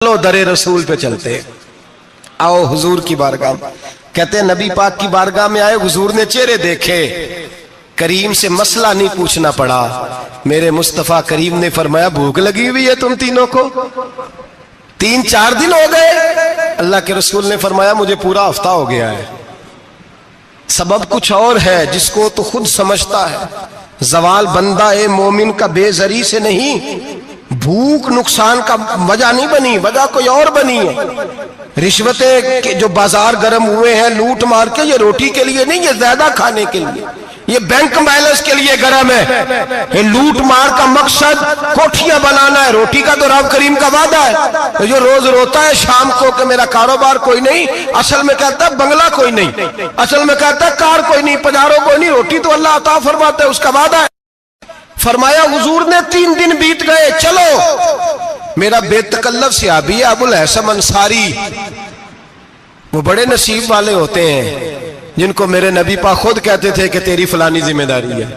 چلو در رسول پہ چلتے، آؤ حضور کی بارگاہ میں۔ کہتے ہیں نبی پاک کی بارگاہ میں آئے، حضور نے چہرے دیکھے، کریم سے مسئلہ نہیں پوچھنا پڑا۔ میرے مصطفیٰ کریم نے فرمایا بھوک لگی ہوئی ہے تم تینوں کو؟ 3-4 دن ہو گئے؟ اللہ کے رسول نے فرمایا مجھے پورا ہفتہ ہو گیا ہے۔ سبب کچھ اور ہے جس کو تو خود سمجھتا ہے۔ زوال بندہ اے مومن کا بے زری سے نہیں، بھوک نقصان کا وجہ نہیں بنی، وجہ کوئی اور بنی ہے۔ رشوتیں جو بازار گرم ہوئے ہیں لوٹ مار کے، یہ روٹی کے لیے نہیں، یہ زیادہ کھانے کے لیے، یہ بینک بیلنس کے لیے گرم ہے۔ یہ لوٹ مار کا مقصد کوٹھیاں بنانا ہے، روٹی کا تو رب کریم کا وعدہ ہے۔ جو روز روتا ہے شام کو کہ میرا کاروبار کوئی نہیں، اصل میں کہتا ہے بنگلہ کوئی نہیں، اصل میں کہتا ہے کار کوئی نہیں، پجارو کوئی نہیں، روٹی تو اللہ عطا فرماتا ہے، اس کا وعدہ ہے۔ فرمایا حضور نے 3 دن بیت گئے، چلو۔ میرا بے تکلف صحابی ہے ابو الحسن انصاری، وہ بڑے نصیب والے ہوتے ہیں جن کو میرے نبی پاک خود کہتے تھے کہ تیری فلانی ذمہ داری ہے۔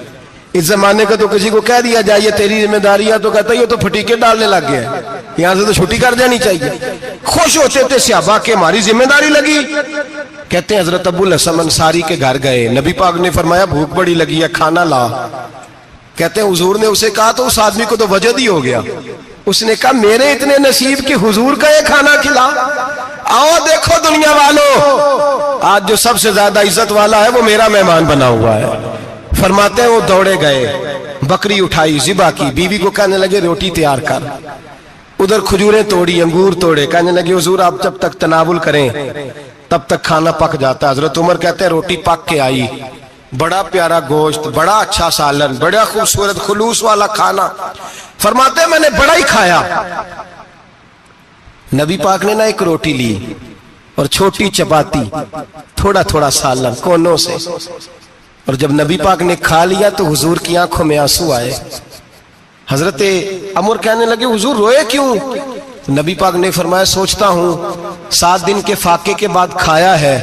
اس زمانے کا تو کسی کو کہہ دیا جائے یہ تیری ذمہ داری ہے تو کہتا ہے یہ تو پھٹیکے ڈالنے لگ گیا ہے، یہاں سے تو چھٹی کر جانی چاہیے۔ خوش ہوتے تھے صحابہ کہ ہماری ذمہ داری لگی۔ کہتے ہیں حضرت ابو الحسن انصاری کے گھر گئے، نبی پاک نے فرمایا بھوک بڑی لگی ہے، کھانا لا۔ کہتے ہیں حضور نے اسے کہا تو اس آدمی کو تو وجد ہی ہو گیا، اس نے کہا میرے اتنے نصیب کہ حضور کا یہ کھانا کھلا۔ آؤ دیکھو دنیا والو، آج جو سب سے زیادہ عزت والا ہے وہ میرا مہمان بنا ہوا ہے۔ فرماتے ہیں وہ دوڑے گئے، بکری اٹھائی، ذبح کی، بیوی کو کہنے لگے روٹی تیار کر، ادھر کھجوریں توڑی، انگور توڑے، کہنے لگے حضور آپ جب تک تناول کریں تب تک کھانا پک جاتا ہے۔ حضرت عمر کہتے ہیں روٹی پک کے آئی، بڑا پیارا گوشت، بڑا اچھا سالن، بڑا خوبصورت خلوص والا کھانا۔ فرماتے ہیں میں نے بڑا ہی کھایا۔ نبی پاک نے نہ ایک روٹی لی اور چھوٹی چپاتی، تھوڑا تھوڑا سالن کونوں سے، اور جب نبی پاک نے کھا لیا تو حضور کی آنکھوں میں آنسو آئے۔ حضرت عمر کہنے لگے حضور روئے کیوں؟ نبی پاک نے فرمایا سوچتا ہوں 7 دن کے فاقے کے بعد کھایا ہے،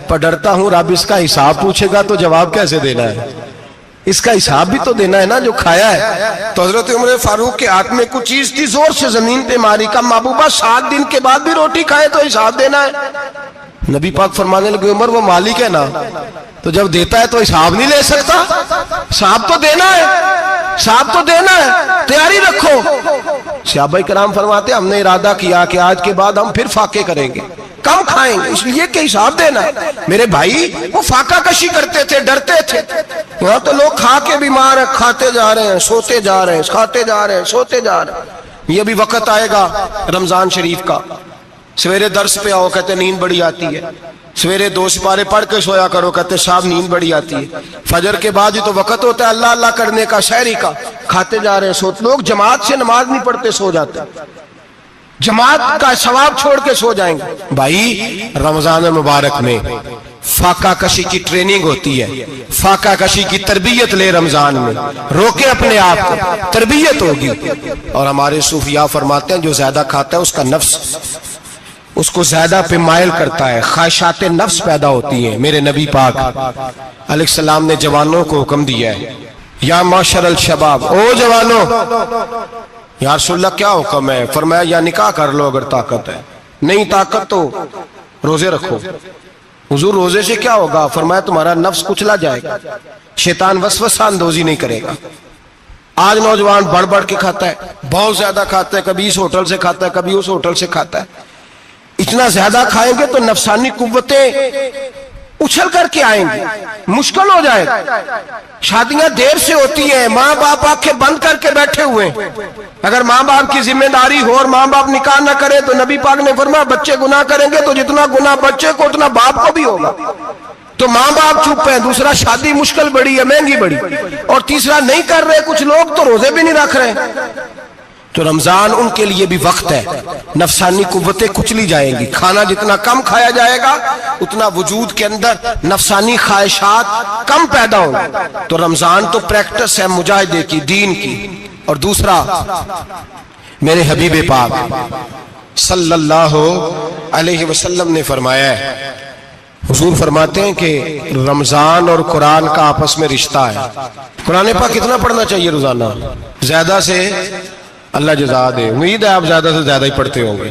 پر ڈرتا ہوں رب اس کا حساب پوچھے گا تو جواب کیسے دینا ہے، اس کا حساب بھی تو دینا ہے نا جو کھایا ہے۔ تو حضرت عمر فاروق کے ہاتھ میں کچھ چیز تھی، زور سے زمین پہ ماری، کہا محبوبہ 7 دن کے بعد بھی روٹی کھائے تو حساب دینا ہے۔ نبی پاک فرمانے لگے عمر وہ مالک ہے نا، تو جب دیتا ہے تو حساب نہیں لے سکتا، حساب تو دینا ہے، حساب تو دینا ہے، تیاری رکھو۔ صحابہ کرام فرماتے ہم نے ارادہ کیا کہ آج کے بعد ہم پھر فاقے کریں گے، کم کھائیں گے، اس لیے کہ حساب دینا ہے۔ میرے بھائی وہ فاقہ کشی کرتے تھے، ڈرتے تھے۔ یہاں تو لوگ کھا کے بیمار ہیں، کھاتے جا رہے ہیں، سوتے جا رہے ہیں، کھاتے جا رہے ہیں، سوتے جا رہے ہیں۔ یہ بھی وقت آئے گا رمضان شریف کا، سویرے درس پہ آؤ کہتے نیند بڑی آتی ہے، سویرے 2 سپارے پڑھ کے سویا کرو کہتے صاحب نیند بڑی آتی ہے، فجر کے بعد ہی تو وقت ہوتا ہے اللہ اللہ کرنے کا، سحری کا، کھاتے جا رہے ہیں، سوتے۔ لوگ جماعت سے نماز نہیں پڑھتے، سو جاتے، جماعت کا ثواب چھوڑ کے سو جائیں گے۔ بھائی رمضان مبارک میں فاقہ کشی کی ٹریننگ ہوتی ہے، فاقہ کشی کی تربیت لے، رمضان میں روکے اپنے آپ کو، تربیت ہوگی۔ اور ہمارے صوفیاء فرماتے ہیں جو زیادہ کھاتا ہے اس کا نفس اس کو زیادہ پہ مائل کرتا ہے، خواہشات نفس پیدا ہوتی ہیں۔ میرے نبی پاک علیہ السلام نے جوانوں کو حکم دیا ہے یا معاشر الشباب، او جوانوں، یا رسول اللہ کیا حکم ہے؟ فرمایا یا نکاح کر لو اگر طاقت ہے، نہیں طاقت تو روزے رکھو۔ حضور روزے سے کیا ہوگا؟ فرمایا تمہارا نفس کچلا جائے گا، شیطان وسوسہ اندوزی نہیں کرے گا۔ آج نوجوان بڑھ بڑھ کے کھاتا ہے، بہت زیادہ کھاتا ہے، کبھی اس ہوٹل سے کھاتا ہے، کبھی اس ہوٹل سے کھاتا ہے۔ اتنا زیادہ کھائیں گے تو نفسانی قوتیں اچھل کر کے آئیں گی، مشکل ہو جائے گا۔ شادیاں دیر سے ہوتی ہیں، ماں باپ آنکھیں بند کر کے بیٹھے ہوئے ہیں۔ اگر ماں باپ کی ذمہ داری ہو اور ماں باپ نکاح نہ کرے تو نبی پاک نے فرمایا بچے گناہ کریں گے تو جتنا گناہ بچے کو اتنا باپ کو بھی ہوگا۔ تو ماں باپ چپ ہیں، دوسرا شادی مشکل بڑی ہے، مہنگی بڑی، اور تیسرا نہیں کر رہے کچھ لوگ تو روزے بھی نہیں رکھ رہے۔ تو رمضان ان کے لیے بھی وقت ہے، نفسانی قوتیں کچلی جائیں گی، کھانا جتنا کم کھایا جائے گا اتنا وجود کے اندر نفسانی خواہشات کم پیدا ہوں گے۔ تو رمضان تو پریکٹس ہے مجاہدے کی، دین کی۔ اور دوسرا میرے حبیب پاک صلی اللہ علیہ وسلم نے فرمایا ہے، حضور فرماتے ہیں کہ رمضان اور قرآن کا آپس میں رشتہ ہے۔ قرآن پاک کتنا پڑھنا چاہیے روزانہ؟ زیادہ سے اللہ جزا دے، امید ہے آپ زیادہ سے زیادہ ہی پڑھتے ہوں گے۔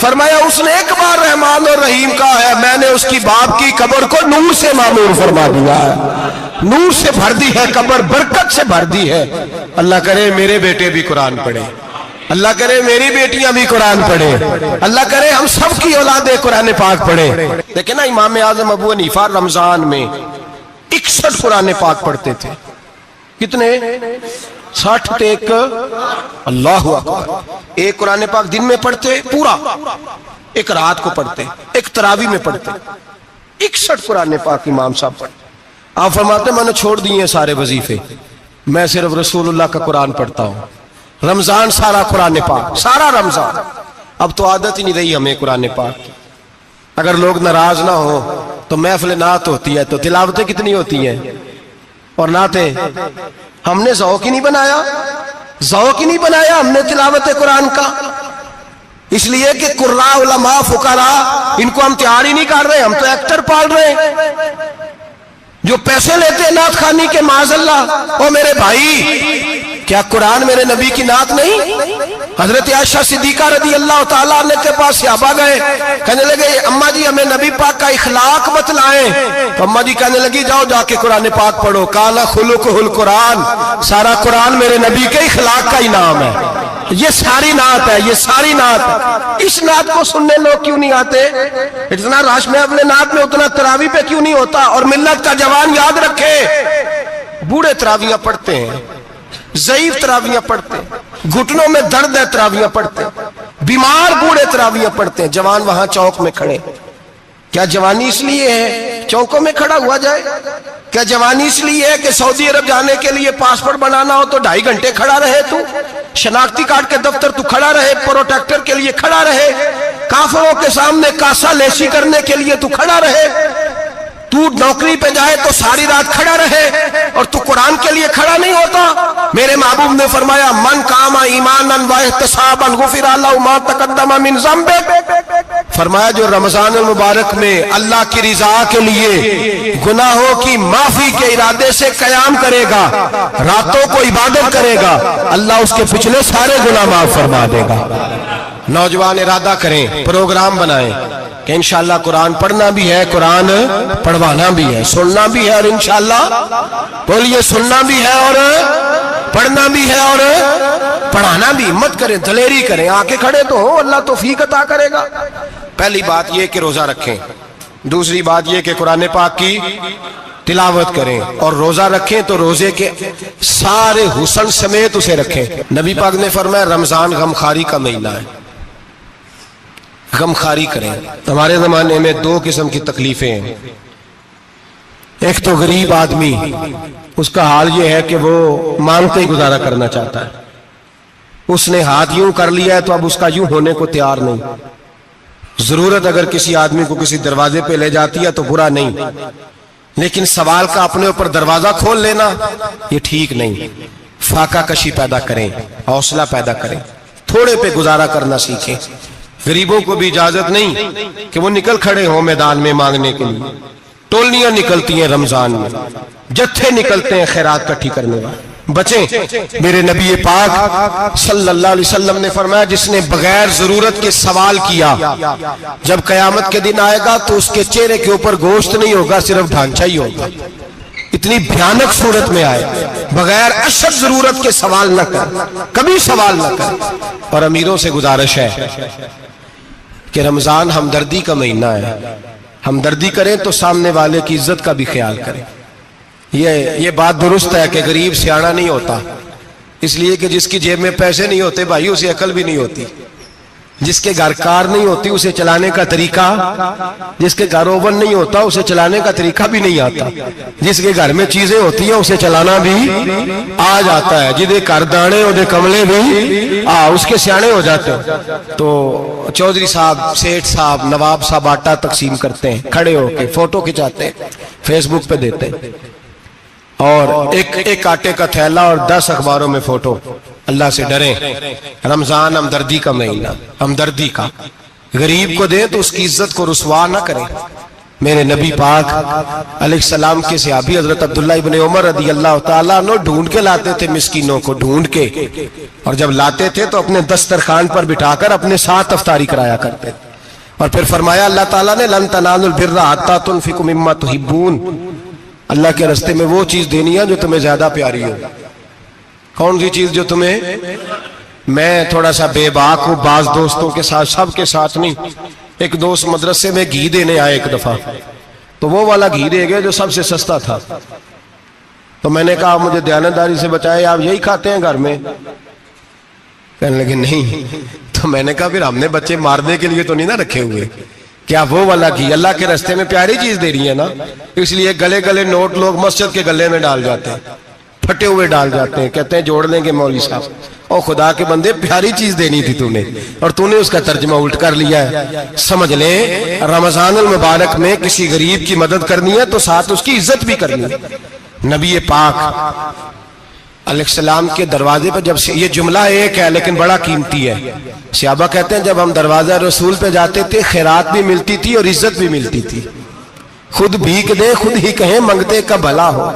فرمایا اس نے ایک بار رحمان اور رحیم کہا ہے، میں نے اس کی باپ کی قبر کو نور سے معمور فرما دیا ہے، نور سے بھر دی ہے قبر، برکت سے بھر دی ہے۔ اللہ کرے میرے بیٹے بھی قرآن پڑھے، اللہ کرے میری بیٹیاں بھی قرآن پڑھیں، اللہ کرے ہم سب کی اولادیں قرآن پاک پڑھیں۔ لیکن نا امام اعظم ابو حنیفہ رمضان میں 61 قرآن پاک پڑھتے تھے۔ کتنے؟ 60 ٹیک اللہ اکبر۔ ایک قرآن پاک دن میں پڑھتے پورا، ایک رات کو پڑھتے، ایک تراویح میں پڑھتے۔ 61 قرآن پاک امام صاحب پڑھتے۔ آپ فرماتے میں نے چھوڑ دیے ہیں سارے وظیفے، میں صرف رسول اللہ کا قرآن پڑھتا ہوں۔ رمضان سارا قرآن پاک، سارا رمضان۔ اب تو عادت ہی نہیں رہی ہمیں قرآن پاک کی۔ اگر لوگ ناراض نہ ہو تو محفل نعت ہوتی ہے تو تلاوتیں کتنی ہوتی ہیں، اور نعتیں ہم نے ذوق ہی نہیں بنایا، ذوق ہی نہیں بنایا ہم نے تلاوت قرآن کا۔ اس لیے کہ قراء علماء فقراء ان کو ہم تیار ہی نہیں کر رہے، ہم تو ایکٹر پال رہے ہیں جو پیسے لیتے ہیں نعت خوانی کے، معاذ اللہ۔ او میرے بھائی، کیا قرآن میرے نبی کی نعت نہیں؟ حضرت عائشہ صدیقہ رضی اللہ تعالیٰ عنہ کے پاس صحابہ گئے، کہنے لگے اماں جی ہمیں نبی پاک کا اخلاق بتلائیں۔ تو اماں جی کہنے لگی جاؤ جا کے قرآن پاک پڑھو، قال خلقہ القرآن، سارا قرآن میرے نبی کے اخلاق کا ہی نام ہے۔ یہ ساری نعت ہے، یہ ساری نعت ہے۔ اس نعت کو سننے لوگ کیوں نہیں آتے؟ اتنا رش میں اپنے نعت میں اتنا تراویح پہ کیوں نہیں ہوتا؟ اور ملت کا جوان یاد رکھے، بوڑھے تراویحاں پڑھتے ہیں، ضعیف تراویحاں پڑھتے ہیں، گھٹنوں میں درد ہے تراویحاں پڑھتے ہیں، بیمار بوڑھے تراویحاں پڑھتے ہیں، جوان وہاں چوک میں کھڑے۔ کیا جوانی اس لیے ہے چوکوں میں کھڑا ہوا جائے؟ کیا جوانی اس لیے ہے کہ سعودی عرب جانے کے لیے پاسپورٹ بنانا ہو تو 2.5 گھنٹے کھڑا رہے تو؟ شناختی کارڈ کے دفتر تو کھڑا رہے، پروٹیکٹر کے لیے کھڑا رہے، کافروں کے سامنے کاسا لیسی کرنے کے لیے تو کھڑا رہے، تو نوکری پہ جائے تو ساری رات کھڑا رہے، اور تو قرآن کے لیے کھڑا نہیں ہوتا؟ میرے محبوب نے فرمایا من قام ایمانا واحتسابا غفر له ما تقدم من ذنبه، فرمایا جو رمضان المبارک میں اللہ کی رضا کے لیے گناہوں کی معافی کے ارادے سے قیام کرے گا، راتوں کو عبادت کرے گا، اللہ اس کے پچھلے سارے گناہ معاف فرما دے گا۔ نوجوان ارادہ کریں، پروگرام بنائیں کہ انشاءاللہ قرآن پڑھنا بھی ہے، قرآن پڑھوانا بھی ہے، سننا بھی ہے، اور انشاءاللہ بولیے سننا بھی ہے اور پڑھنا بھی ہے اور پڑھانا بھی۔ ہمت کریں، دلیری کریں، آکے کھڑے تو ہو، اللہ توفیق عطا کرے گا۔ پہلی بات یہ کہ روزہ رکھیں، دوسری بات یہ کہ قرآن پاک کی تلاوت کریں، اور روزہ رکھیں تو روزے کے سارے حسن سمیت اسے رکھیں۔ نبی پاک نے فرمایا رمضان غمخاری کا مہینہ ہے، غمخاری کریں۔ ہمارے زمانے میں 2 قسم کی تکلیفیں ہیں۔ ایک تو غریب آدمی، اس کا حال یہ ہے کہ وہ مانگتے ہی گزارا کرنا چاہتا ہے، اس نے ہاتھ یوں کر لیا ہے تو اب اس کا یوں ہونے کو تیار نہیں۔ ضرورت اگر کسی آدمی کو کسی دروازے پہ لے جاتی ہے تو برا نہیں، لیکن سوال کا اپنے اوپر دروازہ کھول لینا یہ ٹھیک نہیں۔ فاقہ کشی پیدا کریں، حوصلہ پیدا کریں، تھوڑے پہ گزارا کرنا سیکھیں۔ غریبوں کو بھی اجازت نہیں کہ وہ نکل کھڑے ہوں میدان میں مانگنے کے لیے۔ ٹولنیاں نکلتی ہیں رمضان میں، جتھے نکلتے ہیں خیرات کٹھی کرنے والے۔ بچیں، میرے نبی پاک صلی اللہ علیہ وسلم نے فرمایا جس نے بغیر ضرورت کے سوال کیا، جب قیامت کے دن آئے گا تو اس کے چہرے کے اوپر گوشت نہیں ہوگا، صرف ڈھانچہ ہی ہوگا۔ اتنی بھیانک صورت میں آئے، بغیر اشد ضرورت کے سوال نہ کر، کبھی سوال نہ کر۔ اور امیروں سے گزارش ہے کہ رمضان ہمدردی کا مہینہ ہے، ہمدردی کریں تو سامنے والے کی عزت کا بھی خیال کریں۔ یہ بات درست ہے کہ غریب سیاڑا نہیں ہوتا، اس لیے کہ جس کی جیب میں پیسے نہیں ہوتے بھائی اسے عقل بھی نہیں ہوتی، جس کے گھر کار نہیں ہوتی اسے چلانے کا طریقہ، جس کے گھر اوون نہیں ہوتا اسے چلانے کا طریقہ بھی نہیں آتا، جس کے گھر میں چیزیں ہوتی ہیں اسے چلانا بھی آ جاتا ہے، جدے گھر دانے اودے کملے بھی اس کے سیانے ہو جاتے ہیں۔ تو چودھری صاحب، سیٹھ صاحب، نواب صاحب آٹا تقسیم کرتے ہیں، کھڑے ہو کے فوٹو کھچاتے ہیں، فیس بک پہ دیتے ہیں، اور ایک آٹے کا تھیلا اور 10 اخباروں میں فوٹو۔ اللہ سے ڈریں، رمضان ہمدردی کا مہینہ، ہمدردی کا۔ غریب کو دیں تو اس کی عزت کو رسوا نہ کریں، میرے نبی پاک علیہ السلام کے صحابی حضرت عبداللہ ابن عمر رضی اللہ تعالیٰ عنہ ڈھونڈ کے لاتے تھے مسکینوں کو، ڈھونڈ کے، اور جب لاتے تھے تو اپنے دسترخوان پر بٹھا کر اپنے ساتھ افطاری کرایا کرتے تھے. اور پھر فرمایا اللہ تعالیٰ نے لن تنالوا البر حتی تنفقوا مما تحبون، اللہ کے راستے میں وہ چیز دینی ہے جو تمہیں زیادہ پیاری ہو. کون سی چیز جو تمہیں؟ میں تھوڑا سا بے باک ہوں، بعض دوستوں کے ساتھ، سب کے ساتھ نہیں. ایک دوست مدرسے میں گھی دینے آئے ایک دفعہ، تو وہ والا گھی دے گئے جو سب سے سستا تھا. تو میں نے کہا مجھے دیانتداری سے بچائے، آپ یہی کھاتے ہیں گھر میں؟ کہنے لگے نہیں. تو میں نے کہا پھر ہم نے بچے مارنے کے لیے تو نہیں نہ رکھے ہوئے، کیا وہ والا گھی اللہ کے راستے میں پیاری چیز دے رہی ہے نا. اس لیے گلے گلے نوٹ لوگ مسجد کے گلے میں ڈال جاتے ہیں، پھٹے ہوئے ڈال جاتے ہیں، کہتے ہیں جوڑ لیں گے مولوی صاحب. اور خدا کے بندے پیاری چیز دینی تھی تو نے، اور تو نے اس کا ترجمہ الٹ کر لیا ہے. سمجھ لیں رمضان المبارک میں کسی غریب کی مدد کرنی ہے تو ساتھ اس کی عزت بھی کرنی ہے. نبی پاک علیہ السلام کے دروازے پر جب یہ جملہ ایک ہے لیکن بڑا قیمتی ہے. صحابہ کہتے ہیں جب ہم دروازہ رسول پہ جاتے تھے خیرات بھی ملتی تھی اور عزت بھی ملتی تھی. خود بھیک دیں خود ہی کہیں منگتے کا بھلا ہو.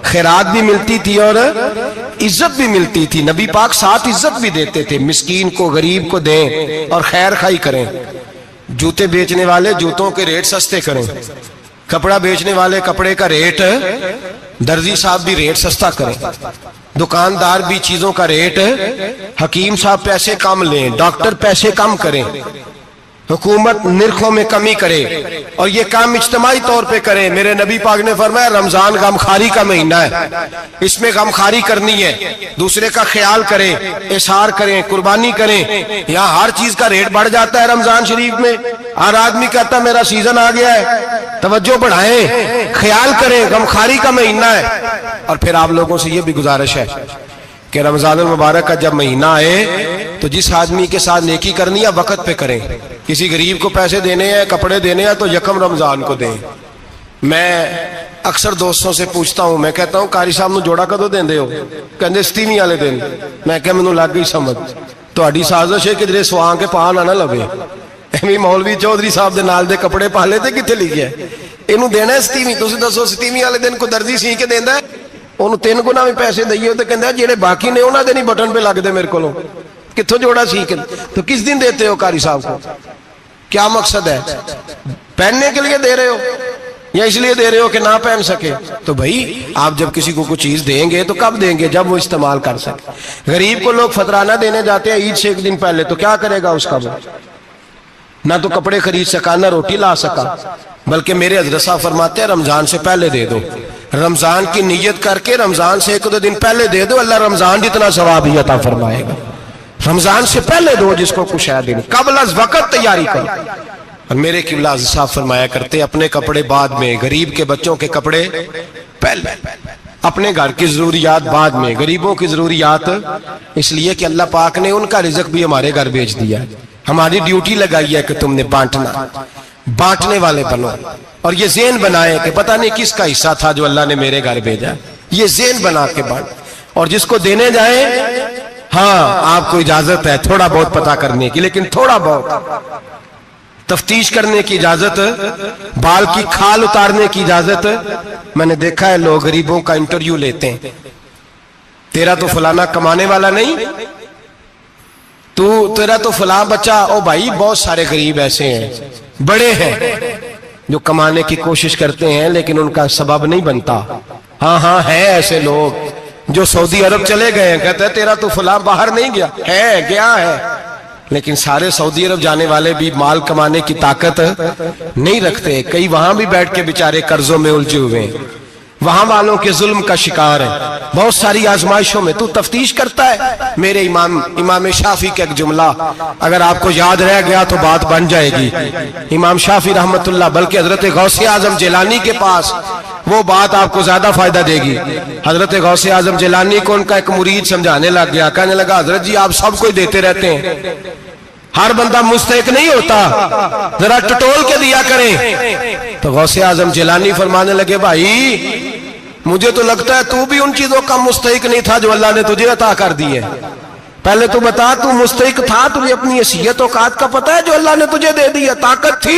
خیرات بھی ملتی تھی اور عزت بھی ملتی تھی. نبی پاک ساتھ عزت بھی دیتے تھے، مسکین کو غریب کو دیں اور خیر خائی کریں. جوتے بیچنے والے جوتوں کے ریٹ سستے کریں، کپڑا بیچنے والے کپڑے کا ریٹ، درزی صاحب بھی ریٹ سستا کریں، دکاندار بھی چیزوں کا ریٹ، حکیم صاحب پیسے کم لیں، ڈاکٹر پیسے کم کریں، حکومت نرخوں میں کمی کرے، اور یہ کام اجتماعی طور پہ کرے. میرے نبی پاک نے فرمایا رمضان غمخواری کا مہینہ ہے، اس میں غمخواری کرنی ہے، دوسرے کا خیال کریں، اظہار کریں، قربانی کریں. یہاں ہر چیز کا ریٹ بڑھ جاتا ہے رمضان شریف میں. ہر آدمی کہتا ہے میرا سیزن آ گیا ہے، توجہ بڑھائیں، خیال کریں، غمخواری کا مہینہ ہے. اور پھر آپ لوگوں سے یہ بھی گزارش ہے کہ رمضان المبارک کا جب مہینہ آئے تو جس آدمی کے ساتھ نیکی کرنی ہے وقت پہ کریں. کسی غریب کو پیسے دینے ہیں، کپڑے دینے ہیں تو یکم رمضان کو دیں. میں اکثر دوستوں سے پوچھتا ہوں، میں کہتا ہوں قاری صاحب نو جوڑا کدو دیندے ہو؟ کہندے ستیویں والے دن. میں کہ مینوں لگ گئی سمجھ، تہاڈی سازش ہے کدھرے سواں کے پا نہ لوے. ایویں مولوی چودھری صاحب دے نال دے کپڑے پا لے تے کتنے لکھیا ہے اینوں دینا ہے ستیویں. تسی دسو ستیویں والے دن کو درزی سی کے دیندا ہے؟ انہوں 3 گنا بھی پیسے دئیے تو کہندے جڑے باقی نے انہاں دے نہیں بٹن پہ لگ دے میرے کولوں. کتھوں جوڑا سی کے تو کس دن دیتے ہو قاری صاحب کو؟ کیا مقصد ہے؟ پہننے کے لیے دے رہے ہو یا اس لیے دے رہے ہو کہ نہ پہن سکے؟ تو بھائی آپ جب کسی کو کوئی چیز دیں گے تو کب دیں گے؟ جب وہ استعمال کر سکے. غریب کو لوگ فطرانہ دینے جاتے ہیں عید سے 1 دن پہلے، تو کیا کرے گا اس کا؟ وہ نہ تو کپڑے خرید سکا نہ روٹی لا سکا. بلکہ میرے حضرت صاحب فرماتے ہیں رمضان سے پہلے دے دو، رمضان کی نیت کر کے رمضان سے 1-2 دن پہلے دے دو، اللہ رمضان جتنا ثواب ہی عطا فرمائے گا. رمضان سے پہلے دو جس کو کچھ ہے دن، قبل از وقت تیاری کرو. اور میرے قبلہ صاحب فرمایا کرتے اپنے کپڑے بعد میں، غریب کے بچوں کے کپڑے پہلے، اپنے گھر کی ضروریات بعد میں، غریبوں کی ضروریات. اس لیے کہ اللہ پاک نے ان کا رزق بھی ہمارے گھر بھیج دیا ہے. ہماری ڈیوٹی لگائی ہے کہ تم نے بانٹنا، بانٹنے والے بنو. اور یہ ذہن بنائے کہ پتہ نہیں کس کا حصہ تھا جو اللہ نے میرے گھر بھیجا. یہ ذہن بنا کے بانٹ. اور جس کو دینے جائیں، ہاں آپ کو اجازت ہے تھوڑا بہت پتہ کرنے کی، لیکن تھوڑا بہت تفتیش کرنے کی اجازت، بال کی کھال اتارنے کی اجازت. میں نے دیکھا ہے لوگ غریبوں کا انٹرویو لیتے ہیں، تیرا تو فلانا کمانے والا نہیں، تیرا تو فلاں بچہ. او بھائی بہت سارے غریب ایسے ہیں، بڑے ہیں جو کمانے کی کوشش کرتے ہیں لیکن ان کا سبب نہیں بنتا. ہاں ہے ایسے لوگ جو سعودی عرب چلے گئے ہیں، کہتے ہیں تیرا تو فلاں باہر نہیں گیا ہے، گیا ہے، لیکن سارے سعودی عرب جانے والے بھی مال کمانے کی طاقت نہیں رکھتے. کئی وہاں بھی بیٹھ کے بیچارے قرضوں میں الجھے ہوئے ہیں، وہاں والوں کے ظلم کا شکار ہے، بہت ساری آزمائشوں میں. تو تفتیش کرتا ہے. میرے امام شافعی کا ایک جملہ اگر آپ کو یاد رہ گیا تو بات بن جائے گی. امام شافعی رحمت اللہ، بلکہ حضرت غوث اعظم جیلانی کے پاس وہ بات آپ کو زیادہ فائدہ دے گی. حضرت غوث اعظم جیلانی کو ان کا ایک مرید سمجھانے لگ گیا، کہنے لگا حضرت جی آپ سب کو دیتے رہتے ہیں، ہر بندہ مستحق نہیں ہوتا، ذرا ٹٹول کے دیا کریں. تو غوث اعظم جیلانی فرمانے لگے بھائی مجھے تو لگتا ہے تو بھی ان چیزوں کا مستحق نہیں تھا جو اللہ نے تجھے عطا کر دی ہے. پہلے تو بتا تو مستحق تھا، تجھے اپنی حیثیت اوقات کا پتہ ہے جو اللہ نے تجھے دے دی ہے؟ طاقت تھی